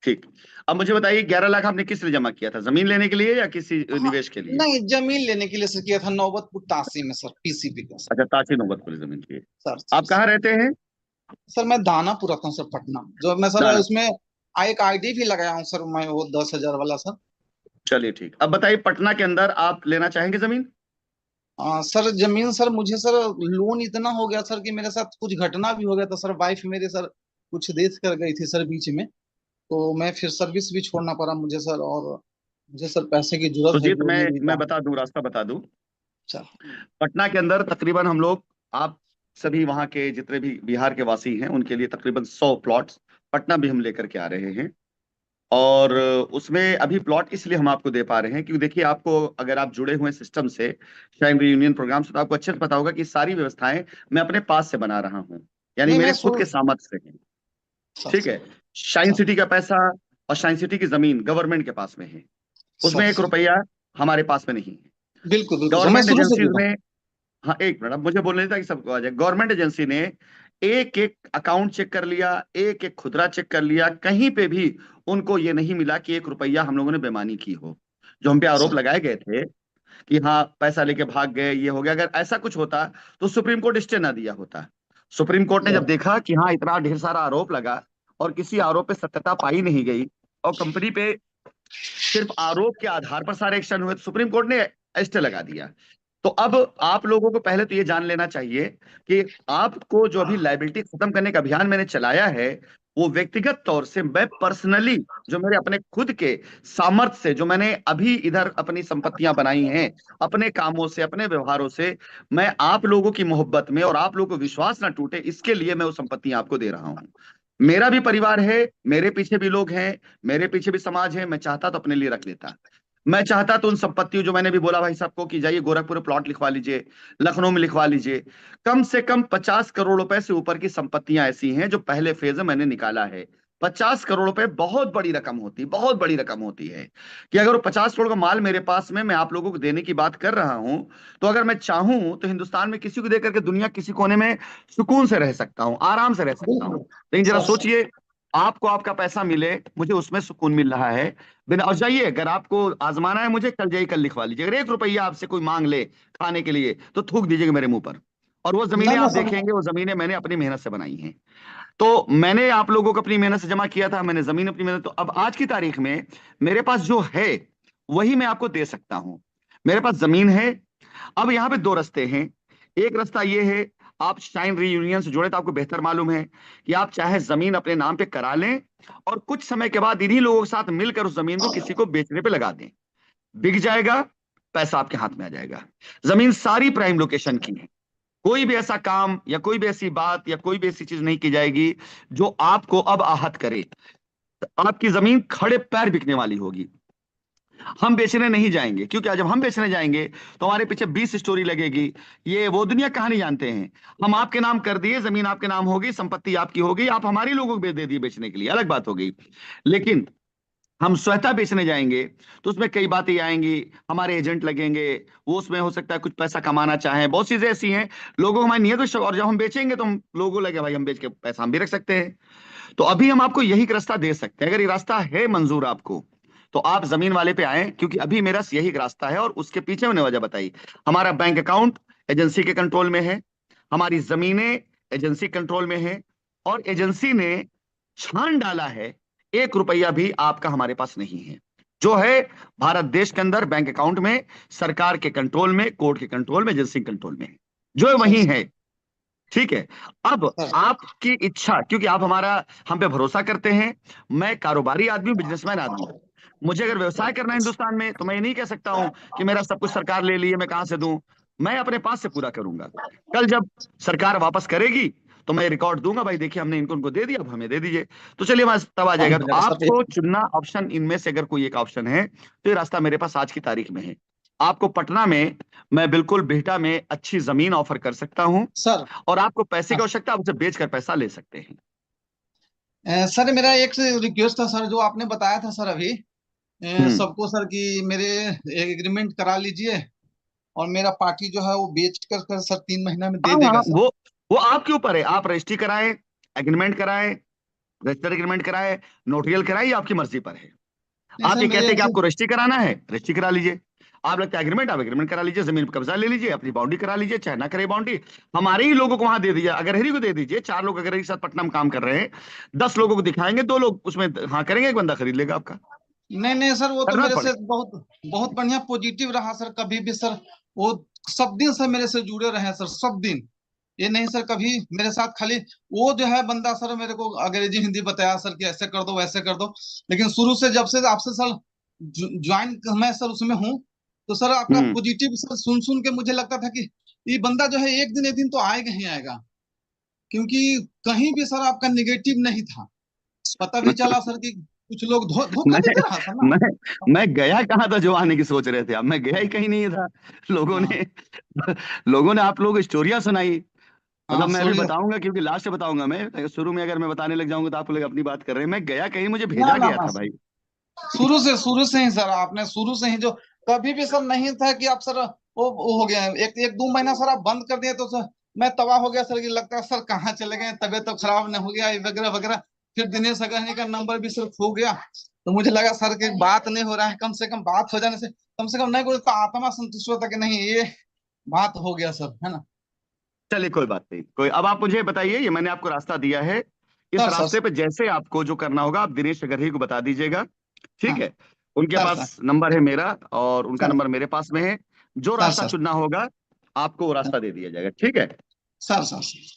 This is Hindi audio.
ठीक। अब मुझे बताइए 11 लाख आपने किस लिए जमा किया था, जमीन लेने के लिए या किसी हाँ, निवेश के लिए? नहीं जमीन लेने के लिए सर किया था, नौबतपुर तासी में सर, पीसीबी का सर। अच्छा, ताची नौबत वाली जमीन की है। सर सर आप कहाँ रहते हैं? सर मैं दानापुर आता हूँ सर, पटना। जो मैं सर दाना। उसमें एक आईडी भी लगाया हूँ सर, मैं वो 10,000 वाला सर। चलिए ठीक, अब बताइए पटना के अंदर आप लेना चाहेंगे जमीन? सर जमीन सर, मुझे सर लोन इतना हो गया सर कि मेरे साथ कुछ घटना भी हो गया था सर। वाइफ मेरे सर कुछ देर कर गई थी सर बीच में, तो मैं फिर सर्विस भी छोड़ना पड़ा मुझे सर। और मुझे सर पैसे की जरूरत है सुजीत, जो मैं मेरी मैं बता दूं, रास्ता बता दूं। सर। पटना के अंदर तकरीबन हम लोग, आप सभी वहां के जितने भी बिहार के वासी हैं उनके लिए तकरीबन 100 प्लॉट्स पटना भी हम लेकर के आ रहे हैं। और उसमें अभी प्लॉट इसलिए हम आपको दे पा रहे हैं क्योंकि देखिए, आपको अगर आप जुड़े हुए सिस्टम से, शाइन रीयूनियन प्रोग्राम से, तो आपको अच्छे से पता होगा कि सारी व्यवस्थाएं मैं अपने पास से बना रहा हूँ, यानी नहीं मेरे मैं खुद के सोच सामर्थ्य से है। सर ठीक सर है। शाइन सर सिटी का पैसा और शाइन सिटी की जमीन गवर्नमेंट के पास में है, सर उसमें एक सर रुपया हमारे पास में नहीं है। बिल्कुल बिल्कुल सर, मैं गवर्नमेंट शुरू से एजेंसीज जुड़ा हूँ। में, हाँ एक मिनट, अब मुझे बोलने देता कि सबको आ जाए। गवर्नमेंट एजेंसी ने एक एक अकाउंट चेक कर लिया, एक एक खुदरा चेक कर लिया, कहीं पे भी उनको ये नहीं मिला कि एक रुपया हम लोगों ने बेईमानी की हो। जो हम पे आरोप सर लगाए गए थे कि हाँ पैसा लेके भाग गए, ये हो गया, अगर ऐसा कुछ होता तो सुप्रीम कोर्ट स्टे ना दिया होता। सुप्रीम कोर्ट ने जब सर देखा कि हाँ इतना ढेर सारा आरोप लगा और किसी आरोप पे सत्यता पाई नहीं गई और कंपनी पे सिर्फ आरोप के आधार पर सारे एक्शन हुए, तो सुप्रीम कोर्ट ने स्टे लगा दिया। तो अब आप लोगों को पहले तो ये जान लेना चाहिए कि आपको जो अभी लाइबिलिटी खत्म करने का अभियान मैंने चलाया है, वो व्यक्तिगत तौर से मैं पर्सनली, जो मेरे अपने खुद के सामर्थ्य से, जो मैंने अभी इधर अपनी संपत्तियां बनाई हैं, अपने कामों से, अपने व्यवहारों से, मैं आप लोगों की मोहब्बत में और आप लोगों को विश्वास ना टूटे इसके लिए मैं वो संपत्तियां आपको दे रहा हूं। मेरा भी परिवार है, मेरे पीछे भी लोग हैं, मेरे पीछे भी समाज है। मैं चाहता तो अपने लिए रख लेता, मैं चाहता तो उन संपत्तियों, जो मैंने भी बोला भाई सबको कि जाइए गोरखपुर में प्लॉट लिखवा लीजिए, लखनऊ में लिखवा लीजिए, कम से कम 50 करोड़ रुपए से ऊपर की संपत्तियां ऐसी हैं जो पहले फेज में मैंने निकाला है। 50 करोड़ रुपए बहुत बड़ी रकम होती, बहुत बड़ी रकम होती है कि अगर वो 50 करोड़ का माल मेरे पास में, मैं आप लोगों को देने की बात कर रहा हूं, तो अगर मैं चाहूं तो हिंदुस्तान में किसी को देकर के दुनिया किसी कोने में सुकून से रह सकता हूं, आराम से रह सकता हूं। बिल्कुल लेकिन जरा सर सर सोचिए, आपको आपका पैसा मिले, मुझे उसमें सुकून मिल रहा है बिना। और जाइए, अगर आपको आजमाना है मुझे, कल जाइए, कल लिखवा लीजिए। अगर एक रुपया आपसे कोई मांग ले खाने के लिए तो थूक दीजिएगा मेरे मुंह पर। और वो ना जमीनें ना आप सर। देखेंगे, वो जमीनें मैंने अपनी मेहनत से बनाई हैं। तो मैंने आप लोगों को अपनी मेहनत से जमा किया था, मैंने जमीन अपनी मेहनत, तो अब आज की तारीख में मेरे पास जो है वही मैं आपको दे सकता हूं। मेरे पास जमीन है। अब यहाँ पे दो रास्ते हैं। एक रास्ता ये है, आप शाइन रीयूनियन से जुड़े तो आपको बेहतर मालूम है कि आप चाहे जमीन अपने नाम पे करा लें और कुछ समय के बाद इन्हीं लोगों के साथ मिलकर उस जमीन को किसी को बेचने पे लगा दें। बिक जाएगा, पैसा आपके हाथ में आ जाएगा। जमीन सारी प्राइम लोकेशन की है। कोई भी ऐसा काम या कोई भी ऐसी बात या कोई भी ऐसी चीज नहीं की जाएगी जो आपको अब आहत करे। आपकी जमीन खड़े पैर बिकने वाली होगी। हम बेचने नहीं जाएंगे, क्योंकि जब हम बेचने जाएंगे तो हमारे पीछे 20 स्टोरी लगेगी। ये वो दुनिया कहानी जानते हैं। हम आपके नाम कर दिए, जमीन आपके नाम होगी, संपत्ति आपकी होगी, आप हमारे लोगों को दे दिए बेचने के लिए, अलग बात हो गई। लेकिन हम स्वतः बेचने जाएंगे तो उसमें कई बातें आएंगी, हमारे एजेंट लगेंगे, वो उसमें हो सकता है कुछ पैसा कमाना चाहें, बहुत चीजें ऐसी हैं। लोगों को हमारी नियत पे शक, और जब हम बेचेंगे तो हम लोगों को लगे भाई हम बेच के पैसा हम भी रख सकते हैं। तो अभी हम आपको यही एक रास्ता दे सकते हैं, अगर ये रास्ता है मंजूर आपको तो आप जमीन वाले पे आए, क्योंकि अभी मेरा यही एक रास्ता है और उसके पीछे मैंने वजह बताई। हमारा बैंक अकाउंट एजेंसी के कंट्रोल में है, हमारी जमीनें एजेंसी कंट्रोल में है, और एजेंसी ने छान डाला है, एक रुपया भी आपका हमारे पास नहीं है। जो है भारत देश के अंदर बैंक अकाउंट में, सरकार के कंट्रोल में, कोर्ट के कंट्रोल में, एजेंसी के कंट्रोल में है, जो है सर वही है। ठीक है। अब सर आपकी इच्छा, क्योंकि आप हमारा हम पे भरोसा करते हैं। मैं कारोबारी आदमी हूं, बिजनेसमैन आदमी हूं। मुझे अगर व्यवसाय करना है हिंदुस्तान में तो मैं ये नहीं कह सकता हूं कि मेरा सब कुछ सरकार ले ली है, मैं कहां से दूं। मैं अपने पास से पूरा करूंगा। कल जब सरकार वापस करेगी तो मैं रिकॉर्ड दूंगा, भाई देखिए हमने इनको उनको दे दिया, अब हमें दे दीजिए। तो चलिए हमारे तब आ जाएगा। तो आपको चुनना ऑप्शन, इनमें से अगर कोई एक ऑप्शन है तो ये रास्ता मेरे पास आज की तारीख में है। आपको पटना में मैं बिल्कुल बिहटा में अच्छी जमीन ऑफर कर सकता हूं, सर और आपको पैसे की आवश्यकता, आप उसे बेचकर पैसा ले सकते हैं। सर मेरा एक रिक्वेस्ट था सर, जो आपने बताया था सर अभी हम्म। सबको सर कि मेरे एग्रीमेंट करा लीजिए, और मेरा पार्टी जो है वो बेच कर सर 3 महीना में हाँ दे हाँ, देगा सर। वो आपके ऊपर है, आप रजिस्ट्री कराएं, एग्रीमेंट कराएं, रजिस्टर एग्रीमेंट कराए, नोटरियल कराए, ये आपकी मर्जी पर है। नहीं आप सर ये मेरे कहते हैं कि ऐसे। आपको रजिस्ट्री कराना है, रजिस्ट्री करा लीजिए। आप लगता है एग्रीमेंट, आप एग्रीमेंट करा लीजिए, जमीन पर कब्जा ले लीजिए, अपनी बाउंड्री करा लीजिए, चाहे ना करे बाउंड्री। हमारे ही लोगों को वहां दे दीजिए, अगरहरी को दे दीजिए। 4 लोग अगरहरी के साथ पटना में काम कर रहे हैं, 10 लोगों को दिखाएंगे, 2 लोग उसमें हाँ करेंगे, एक बंदा खरीद लेगा आपका। नहीं नहीं सर, वो तो करना मेरे पड़े। से बहुत बहुत बढ़िया पॉजिटिव रहा सर, कभी भी सर वो सब दिन सर मेरे से जुड़े रहे हैं सर, सब दिन। ये नहीं सर कभी मेरे साथ खाली वो जो है बंदा सर मेरे को अंग्रेजी हिंदी बताया सर कि ऐसे कर दो वैसे कर दो। लेकिन शुरू से जब से आपसे सर ज्वाइन मैं सर उसमें हूँ, तो सर आपका हम्म। पॉजिटिव सर सुन सुन के मुझे लगता था कि ये बंदा जो है एक दिन तो आएगा ही आएगा। क्योंकि कहीं भी सर आपका निगेटिव नहीं था। पता भी चला सर कि कुछ लोग धोखा मैं भी दे रहा था ना। मैं मैं गया कहाँ था जो आने की सोच रहे थे आप? मैं गया ही कहीं नहीं था। लोगों हाँ ने लोगों ने आप लोगों को स्टोरियां सुनाई। हाँ मतलब मैं अभी सॉरी। बताऊंगा, क्योंकि लास्ट में बताऊंगा मैं, शुरू में अगर मैं बताने लग जाऊंगा तो आप लोग अपनी बात कर रहे हैं। मैं गया कहीं, मुझे ना भेजा ना गया ना था सर, भाई। शुरू से ही सर आपने शुरू से ही जो कभी भी सर नहीं था कि आप सर वो हो गया है। एक एक 2 महीना सर आप बंद कर दिए तो सर मैं तबाह हो गया सर कि लगता है सर कहाँ चले गए, तबीयत तो खराब नहीं हो गया ये वगैरह वगैरह। फिर दिनेश अगहनी का नंबर भी सर खो गया, तो मुझे लगा सर कि बात नहीं हो रहा है, कम से कम बात हो जाने से कम नहीं कोई तो आत्मा संतुष्ट होता कि नहीं ये बात हो गया सर, है ना। चलिए कोई बात नहीं, कोई। अब आप मुझे बताइए, ये मैंने आपको रास्ता दिया है, इस सर सर रास्ते पे जैसे आपको जो करना होगा आप दिनेश अगरही को बता दीजिएगा। ठीक हाँ है? उनके सर सर पास नंबर है मेरा, और उनका सर नंबर मेरे पास में है। जो सर रास्ता सर चुनना होगा आपको वो रास्ता दे दिया जाएगा। ठीक है? Sir sir sir